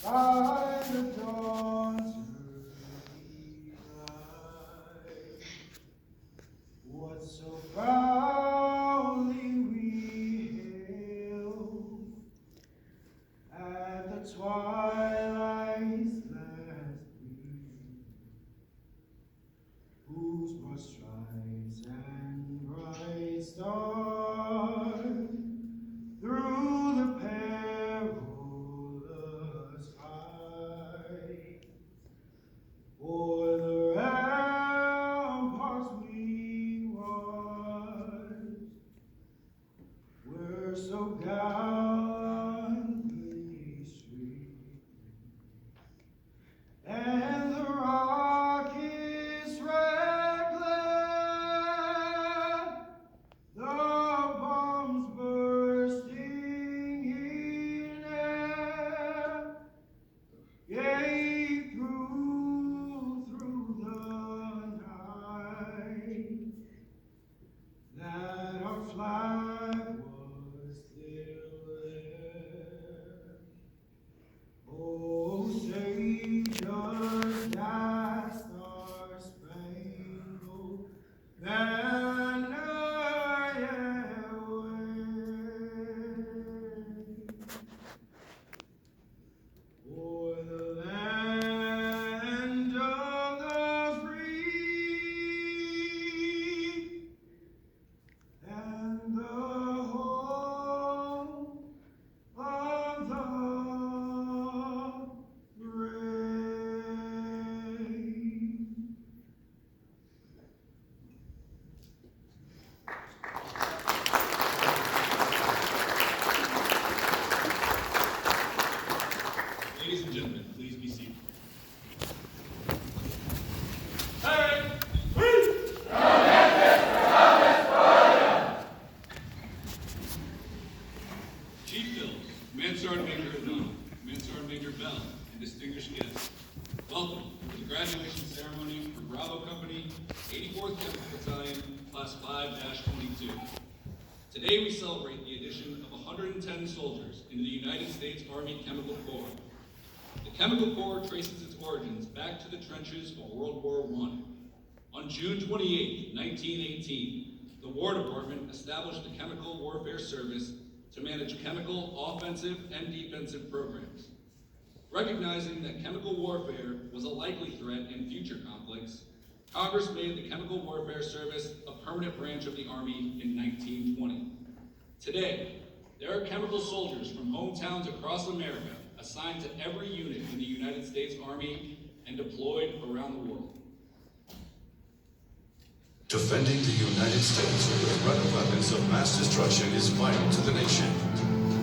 by the dawn's early light. What so proudly we hailed at the twilight's last gleam, whose broad stripes and bright stars through the perilous fight o'er the ramparts we watched were so gallantly streaming, and the rockets red glare, the bombs bursting in air, gave through the night that our flag was still there. Oh, say just that star-spangled banner yet waves o'er the land of the free and the home of the brave. Ladies and gentlemen, please be seated. Chief Bills, Command Sergeant Major O'Donnell, Command Sergeant Major Bell, and distinguished guests, welcome to the graduation ceremony for Bravo Company, 84th Chemical Battalion, Class 5-22. Today we celebrate the addition of 110 soldiers into the United States Army Chemical Corps. The Chemical Corps traces its origins back to the trenches of World War I. On June 28, 1918, the War Department established the Chemical Warfare Service to manage chemical offensive and defensive programs. Recognizing that chemical warfare was a likely threat in future conflicts, Congress made the Chemical Warfare Service a permanent branch of the Army in 1920. Today, there are chemical soldiers from hometowns across America assigned to every unit in the United States Army and deployed around the world. Defending the United States from the threat of weapons of mass destruction is vital to the nation.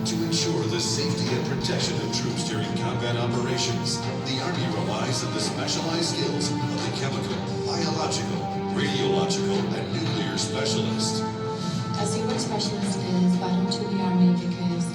To ensure the safety and protection of troops during combat operations, the Army relies on the specialized skills of the chemical, biological, radiological, and nuclear specialist. A cyber specialist is vital to the Army because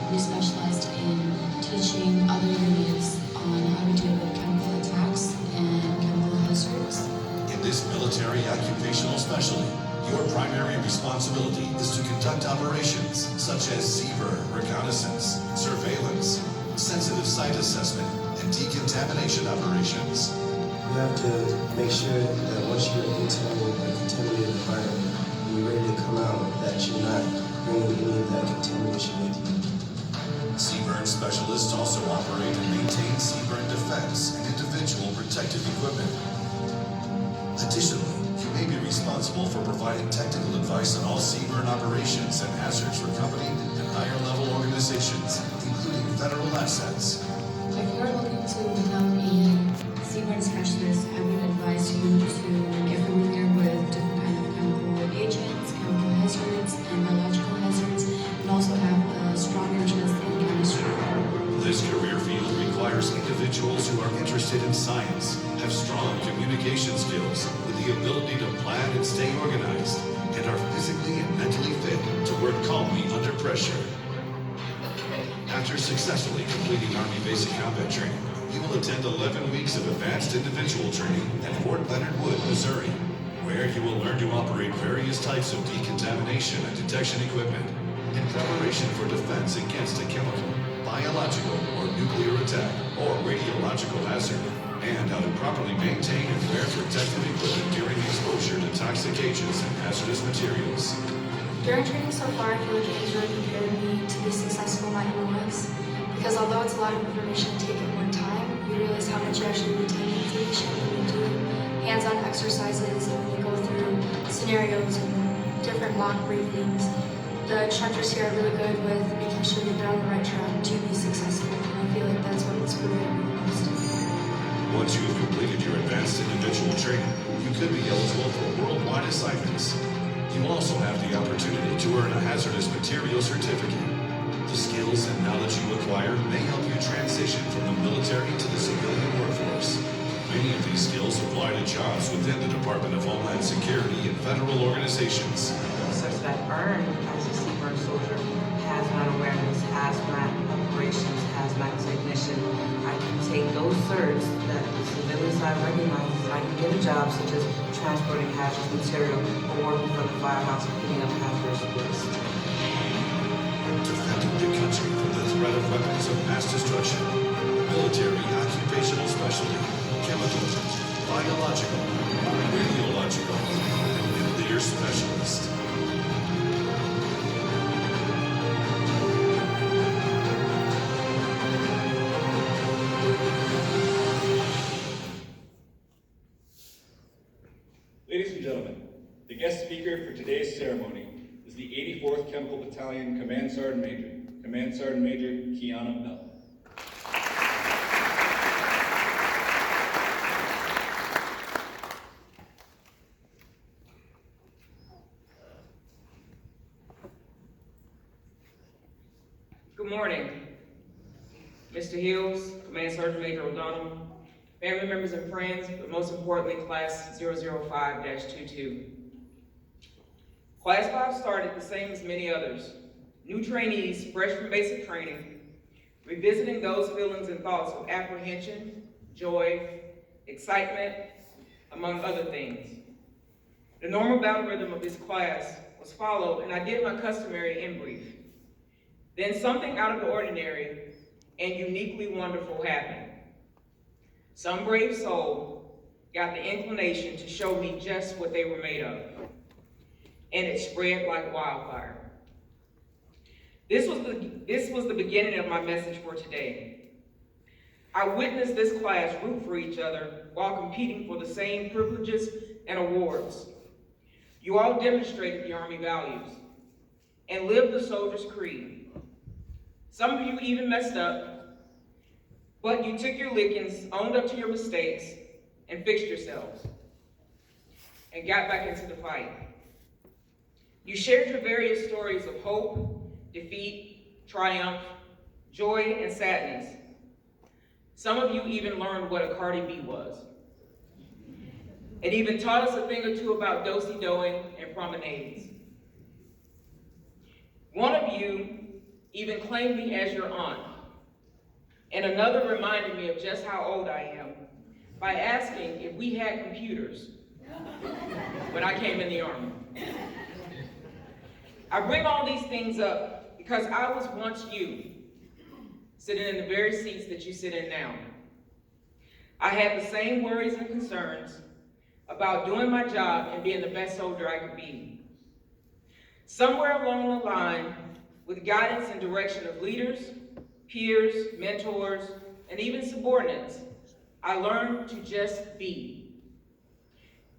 we specialized in teaching other units on how to deal with chemical attacks and chemical hazards. In this military occupational specialty, your primary responsibility is to conduct operations such as seabird reconnaissance, surveillance, sensitive site assessment, and decontamination operations. You have to make sure that once you're into a contaminated environment, when you're ready to come out, that you're not bringing any of that contamination with you. Seaburn specialists also operate and maintain seaburn defense and individual protective equipment. Additionally, you may be responsible for providing technical advice on all seaburn operations and hazards for company and higher level organizations, including federal assets. If you're looking to become a seaborne specialist, I would advise you to get familiar with different kinds of chemical agents, chemical hazards, and biological hazards, and also have a strong interest in chemistry. This career field requires individuals who are interested in science, have strong communication skills, with the ability to plan and stay organized, and are physically and mentally fit to work calmly under pressure. After successfully completing Army basic combat training, you will attend 11 weeks of advanced individual training at Fort Leonard Wood, Missouri, where you will learn to operate various types of decontamination and detection equipment in preparation for defense against a chemical, biological, or nuclear attack, or biological hazard, and how to properly maintain and wear protective equipment during exposure to toxic agents and hazardous materials. During training so far, I feel like it has really prepared me to be successful in my MOS, because although it's a lot of information to take in one time, you realize how much you actually retain information when you do hands-on exercises and when you go through scenarios and different mock briefings. The instructors here are really good with making sure that they're on the right track to be successful, and I feel like that's what it's prepared me the most. Once you have completed your advanced individual training, you could be eligible for worldwide assignments. You also have the opportunity to earn a hazardous material certificate. The skills and knowledge you acquire may help you transition from the military to the civilian workforce. Many of these skills apply to jobs within the Department of Homeland Security and federal organizations. Such that earned as a seaborne soldier, hazmat awareness, hazmat operations, hazmat technician. I can take those certs that the civilian side recognizes, and I can get a job such as transporting hazardous material or working for the firehouse picking up hazardous waste. Defending the country from the threat of weapons of mass destruction, military occupational specialty, chemical, biological, radiological, and nuclear specialist. Ladies and gentlemen, the guest speaker for today's ceremony is the 84th Chemical Battalion Command Sergeant Major Kiana Bell. Good morning, Mr. Hills, Command Sergeant Major O'Donnell, family members and friends, but most importantly, Class 005-22. Class 5 started the same as many others. New trainees, fresh from basic training, revisiting those feelings and thoughts of apprehension, joy, excitement, among other things. The normal battle rhythm of this class was followed, and I did my customary in brief. Then something out of the ordinary and uniquely wonderful happened. Some brave soul got the inclination to show me just what they were made of, and it spread like wildfire. This was the beginning of my message for today. I witnessed this class root for each other while competing for the same privileges and awards. You all demonstrated the Army values and lived the soldier's creed. Some of you even messed up, but you took your lickings, owned up to your mistakes, and fixed yourselves, and got back into the fight. You shared your various stories of hope, defeat, triumph, joy, and sadness. Some of you even learned what a Cardi B was, and even taught us a thing or two about do-si-doing and promenades. One of you even claimed me as your aunt, and another reminded me of just how old I am by asking if we had computers when I came in the Army. I bring all these things up because I was once you, sitting in the very seats that you sit in now. I had the same worries and concerns about doing my job and being the best soldier I could be. Somewhere along the line, with guidance and direction of leaders, peers, mentors, and even subordinates, I learned to just be.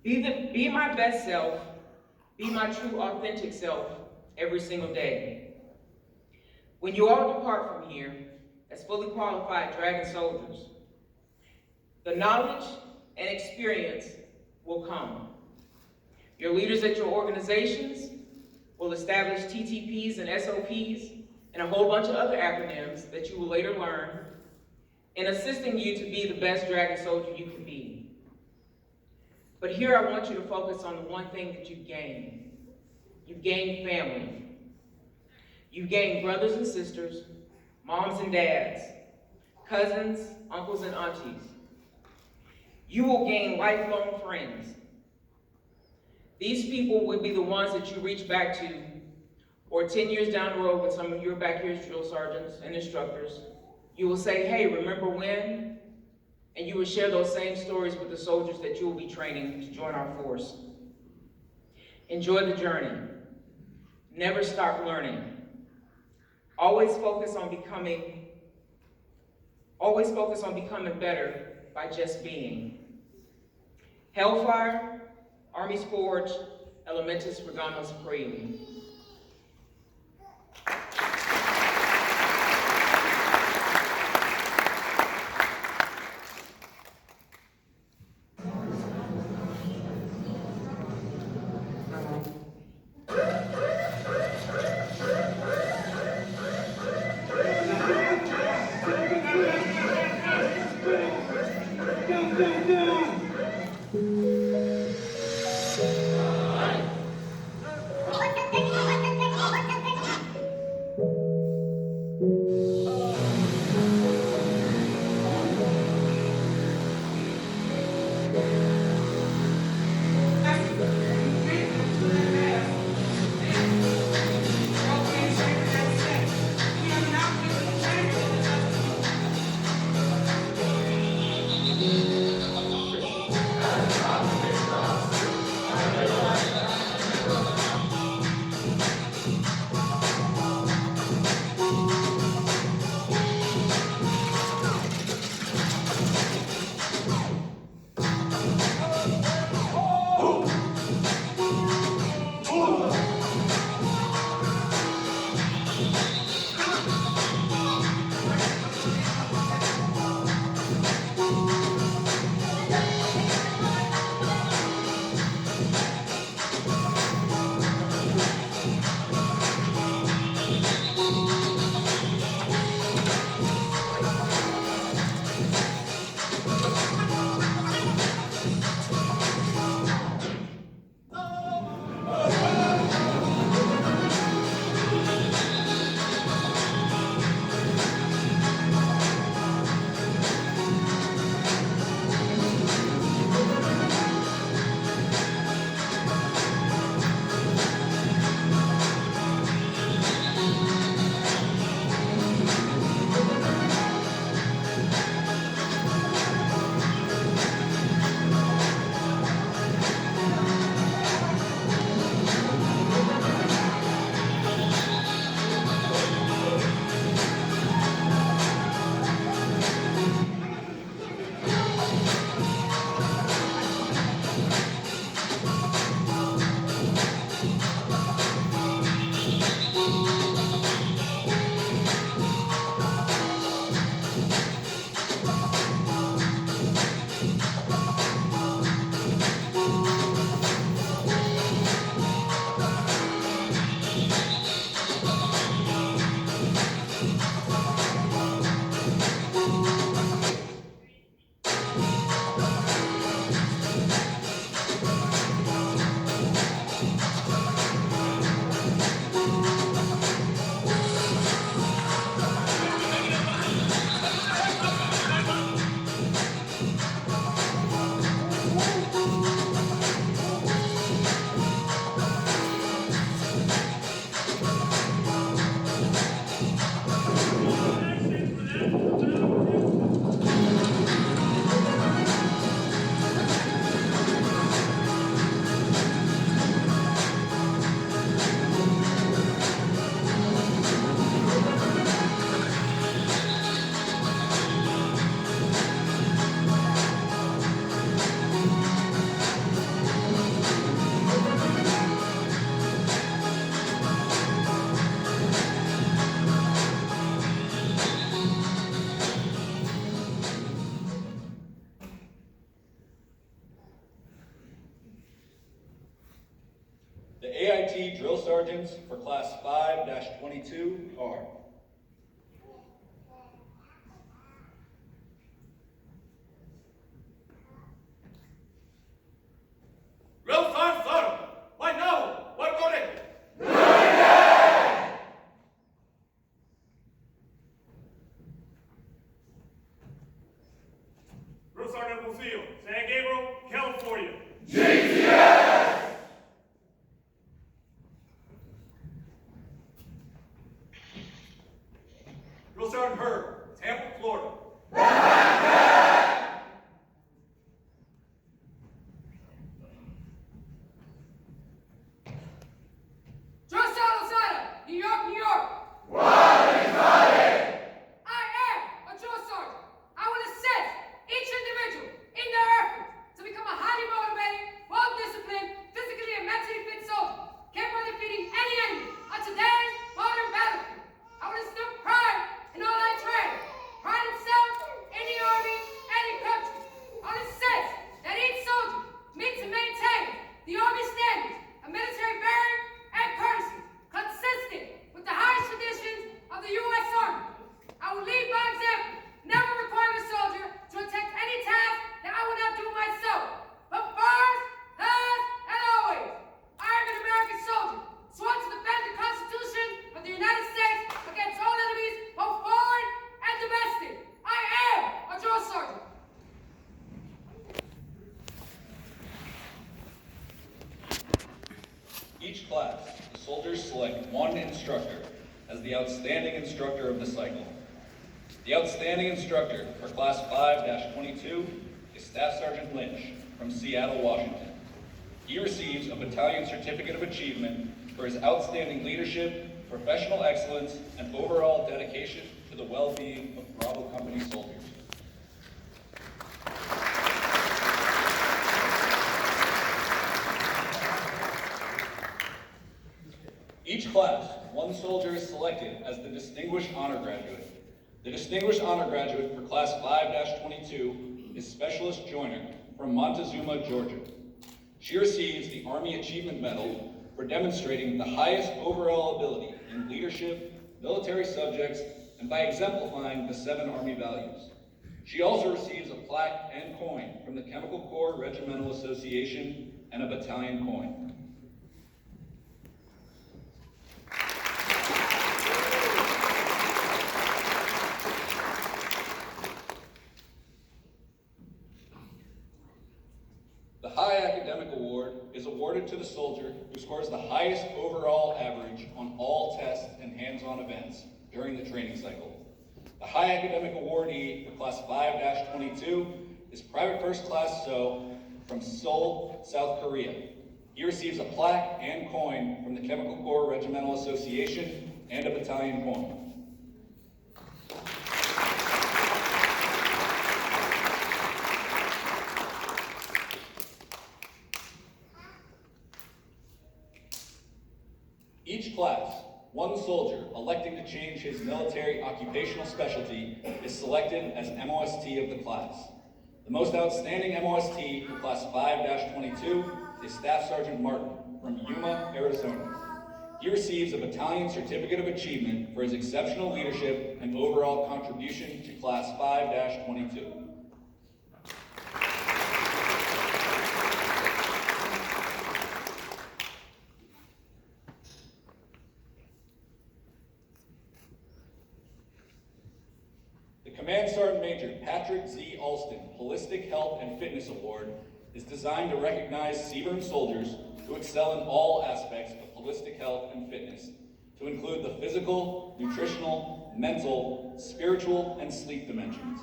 Be my best self, be my true authentic self every single day. When you all depart from here as fully qualified Dragon soldiers, the knowledge and experience will come. Your leaders at your organizations will establish TTPs and SOPs and a whole bunch of other acronyms that you will later learn in assisting you to be the best Dragon soldier you can be. But here I want you to focus on the one thing that you've gained. You've gained family. You've gained brothers and sisters, moms and dads, cousins, uncles and aunties. You will gain lifelong friends. These people will be the ones that you reach back to, or 10 years down the road when some of you are back here as drill sergeants and instructors, you will say, hey, remember when? and you will share those same stories with the soldiers that you will be training to join our force. Enjoy the journey. Never stop learning. Always focus on becoming better by just being. Hellfire, Army's Forge, Elementus Regamus Supreme. The AIT drill sergeants for class 5-22 are Drill Sergeant Sir, right now, what got it? Drill Sergeant Lucille, San Gabriel, California. Drill Sergeant Herb, Tampa, Florida. one instructor as the Outstanding Instructor of the Cycle. The Outstanding Instructor for Class 5-22 is Staff Sergeant Lynch from Seattle, Washington. He receives a Battalion Certificate of Achievement for his outstanding leadership, professional excellence, and overall dedication to the well-being of Bravo Company soldiers. Each class, one soldier is selected as the Distinguished Honor Graduate. The Distinguished Honor Graduate for Class 5-22 is Specialist Joiner from Montezuma, Georgia. She receives the Army Achievement Medal for demonstrating the highest overall ability in leadership, military subjects, and by exemplifying the 7 Army values. She also receives a plaque and coin from the Chemical Corps Regimental Association and a battalion coin. The High Academic Award is awarded to the soldier who scores the highest overall average on all tests and hands-on events during the training cycle. The High Academic Awardee for Class 5-22 is Private First Class So from Seoul, South Korea. He receives a plaque and coin from the Chemical Corps Regimental Association and a battalion coin. Each class, one soldier electing to change his military occupational specialty is selected as MOST of the class. The most outstanding MOST for Class 5-22 is Staff Sergeant Martin from Yuma, Arizona. He receives a Battalion Certificate of Achievement for his exceptional leadership and overall contribution to Class 5-22. The Command Sergeant Major Patrick Z. Alston Holistic Health and Fitness Award is designed to recognize Seaburn soldiers who excel in all aspects of holistic health and fitness, to include the physical, nutritional, mental, spiritual, and sleep dimensions.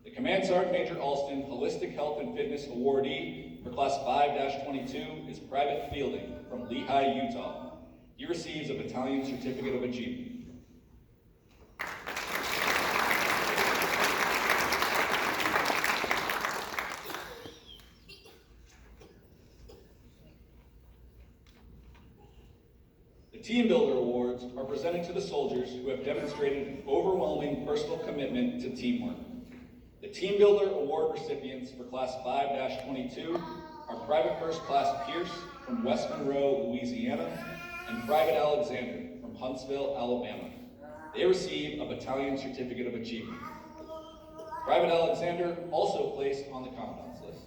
The Command Sergeant Major Alston Holistic Health and Fitness Awardee for Class 5-22 is Private Fielding from Lehi, Utah. He receives a Battalion Certificate of Achievement. The Team Builder Awards are presented to the soldiers who have demonstrated an overwhelming personal commitment to teamwork. The Team Builder Award recipients for Class 5-22 are Private First Class Pierce from West Monroe, Louisiana, and Private Alexander from Huntsville, Alabama. They receive a Battalion Certificate of Achievement. Private Alexander also placed on the Commandant's list.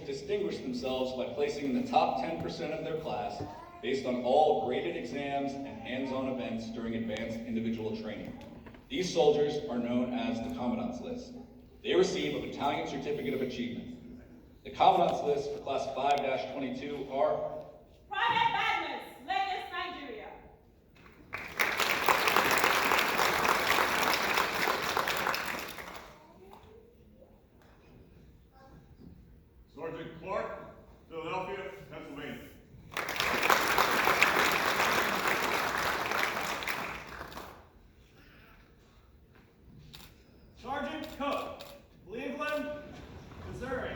Distinguished themselves by placing in the top 10% of their class based on all graded exams and hands-on events during advanced individual training. These soldiers are known as the Commandant's List. They receive a Battalion Certificate of Achievement. The Commandant's List for Class 5-22 are Private Badness, Lagos, Nigeria. Sergeant Clark, Philadelphia, Pennsylvania. Sergeant Cook, Cleveland, Missouri.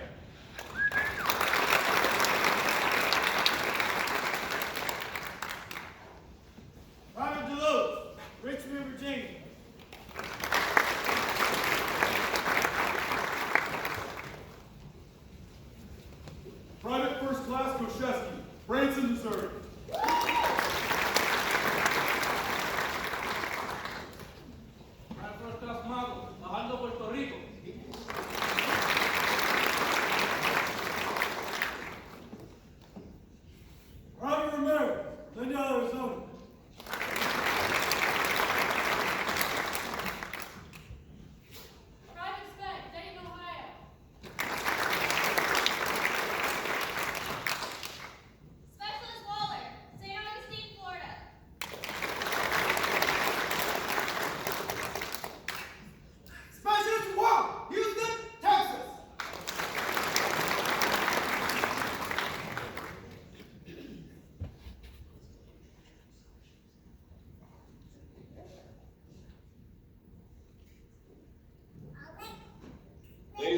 Private Duluth, Richmond, Virginia. Private First Class Koshesky, Branson, Missouri. Private First Class Mago, Fajardo, Puerto Rico.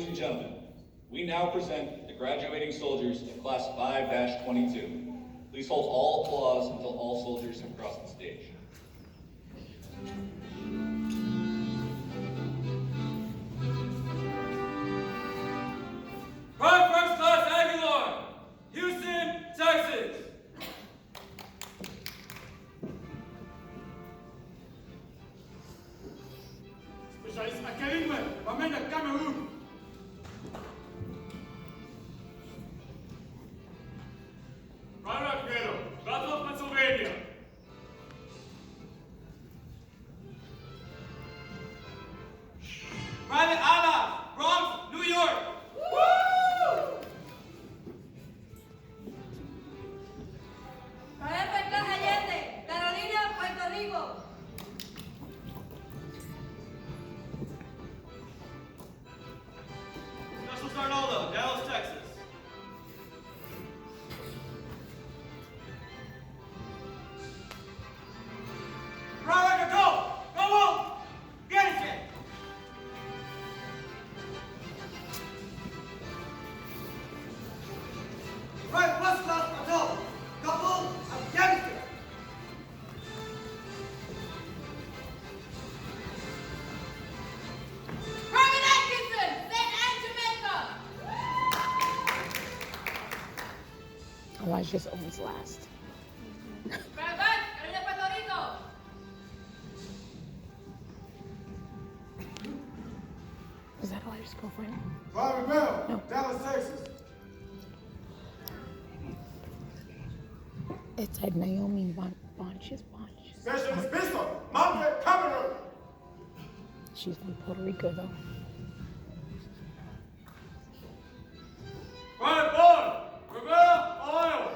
and gentlemen, we now present the graduating soldiers of Class 5-22. Please hold all applause until all soldiers have crossed the stage. Private First Class Aguilar, Houston, Texas. Specialist Academy, Bamenda, Cameroon. Private Alfredo, Battle of Pennsylvania. Private Anna, Bronx, New York. Private Class Allende, Carolina, Puerto Rico. Specialist Arnoldo, Dallas, Texas. Private Go! Go on! Get it! Right, West Class Patrol, Kabul, Afghanistan. Private Atkinson, St. Anne, Jamaica. Elijah's always last. Private, Carolina, Puerto Rico. Is that Elijah's girlfriend? Private Bell, No. Dallas, Texas. It said Naomi Bonches. Specialist Pistol, Mounted, Cameroon. She's from Puerto Rico, though. Private Bond, Rivera, Ohio.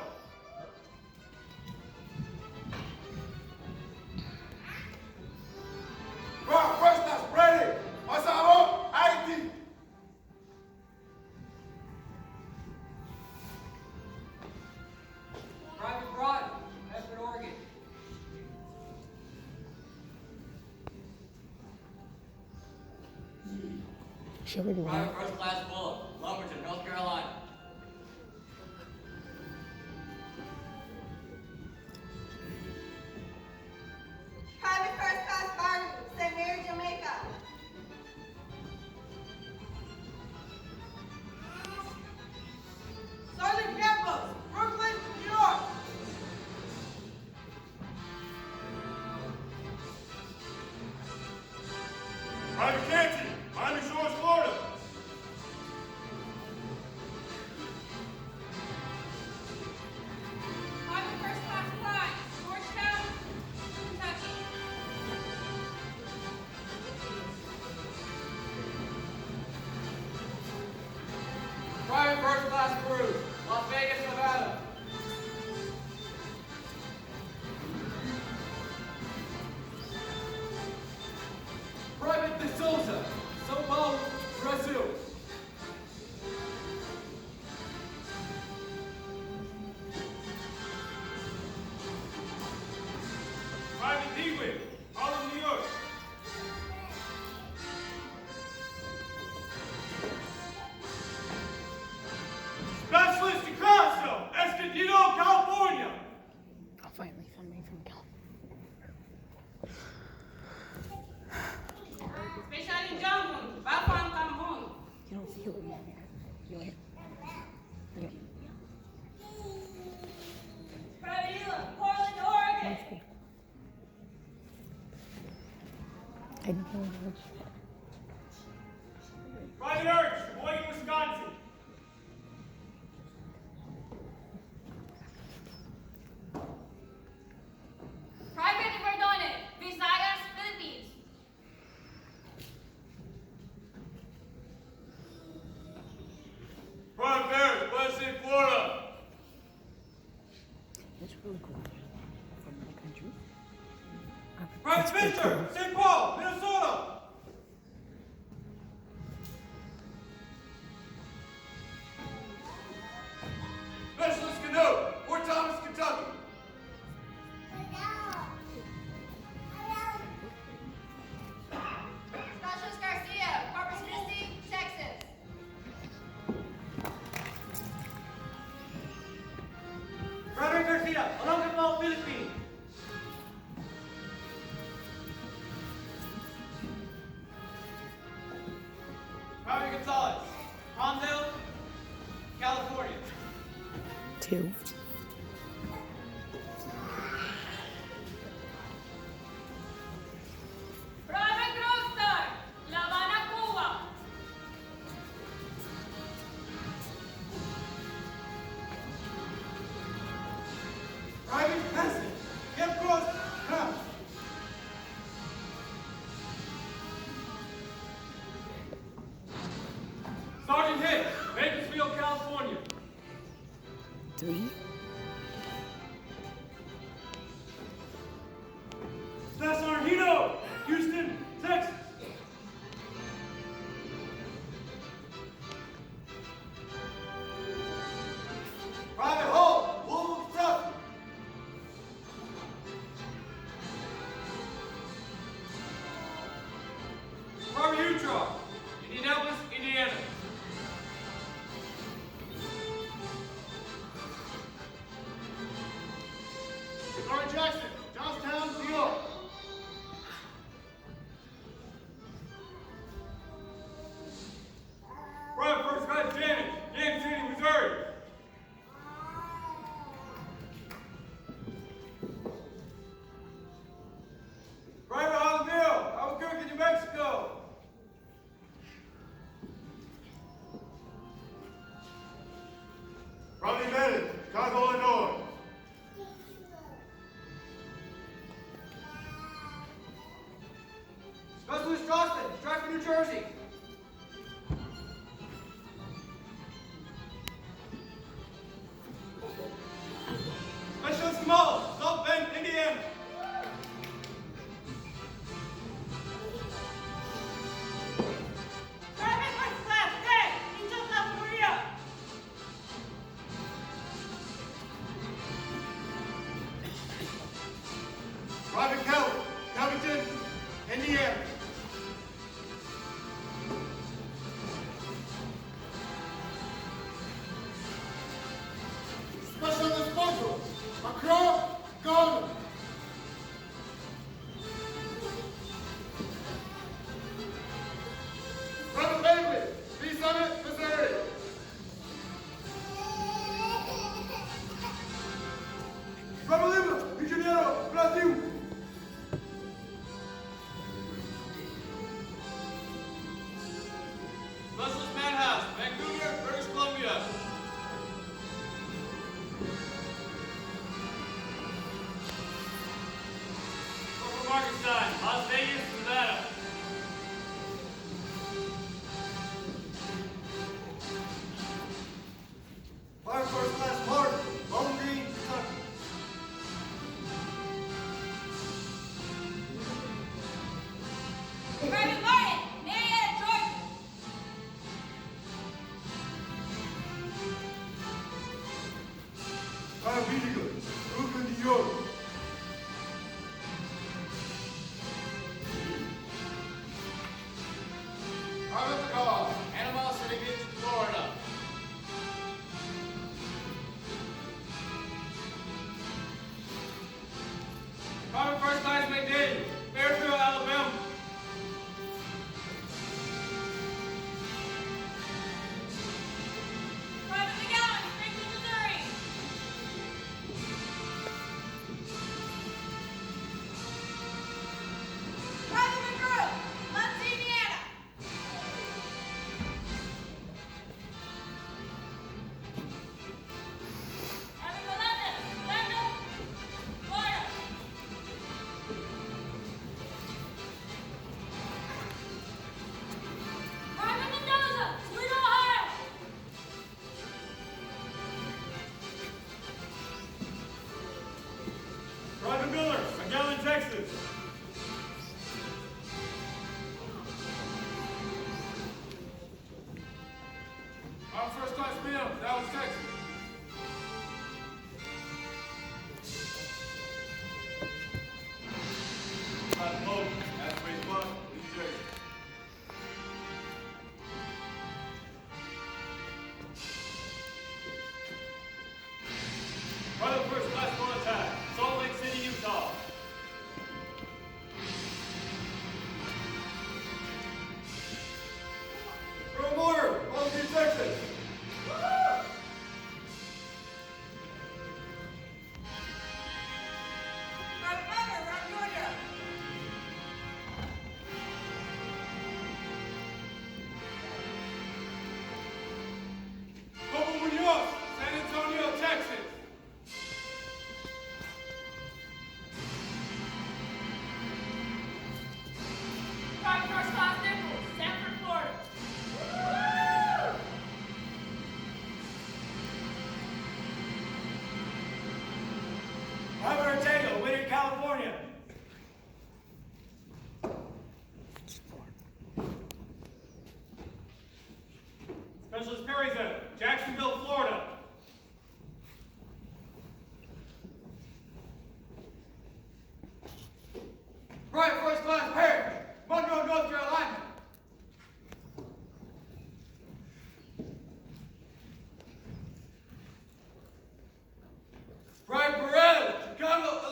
Private First Class Brady, Masaro, AIT. Private Broad, Medford, Oregon. She already went. Private First Class Bullock, Lumberton, North Carolina. Private First Class Barton, St. Mary, Jamaica. Sergeant Campos, Brooklyn, New York. Private Canty, Miami Shores, Florida. Private First Class Pride, Georgetown, Kentucky. Private First Class Cruise, Las Vegas, Nevada. Private De Souza, Sao Paulo, Brazil. Private Dewey, Harlem, New York. Specialist DeCastro, Escondido, California. I'll finally somebody from California. Specialist Johnson, Bafan, Cameroon. You don't feel it, man. You don't. You don't. Private Ela, Portland, Oregon. I didn't know. Private Urge, Sheboygan, Wisconsin. Private Verdone, Visayas, Philippines. Private Bears, West City, Florida. It's really cool. From my country. Private Spencer, St. Paul, Minnesota. Specialist Canoe, Fort Thomas, Kentucky. Specialist Garcia, Corpus Christi, Texas. Private Gonzalez, Palmdale, California. 2. Private Rostar, La Habana, Cuba. Private Hansen, Camp Cross, Camp. Sergeant Hicks, Bakersfield, California. 3. Staff Sergeant Hito, Houston, Texas. Private Hall, Louisville, Kentucky. Private Utah, Indianapolis, Indiana. Sergeant Jackson, Johnstown, New York. Private First Class Janet, Kansas City, Missouri. Private Jalamillo, Albuquerque, New Mexico. Private Bennett, Chicago, Illinois. Specialist Johnston, Stratford, New Jersey. Specialist Kamala, South Bend, Indiana. Private First Class Day, Incheon, South Korea. Private Kelly, Covington, Indiana. Specialist Module, Accra, Ghana. Private Bailey, Lee Summit, Missouri. Private Lima, Rio de Janeiro, Brasil. Specialist Manhouse, Vancouver, British Columbia. Corporal Markenstein, Las Vegas, Nevada. Fire First Class Martin, Bowling Green, Kentucky. Private Martin, Marietta, Georgia. Private Vinegar, Brooklyn, New York. Private Carr, Panama City Beach, Florida. Private First Class McDaniel, Fairfield, Alabama. Private McGowan, Springfield, Missouri. Private McGrew, Muncie, Indiana. Mrs. Perry's in.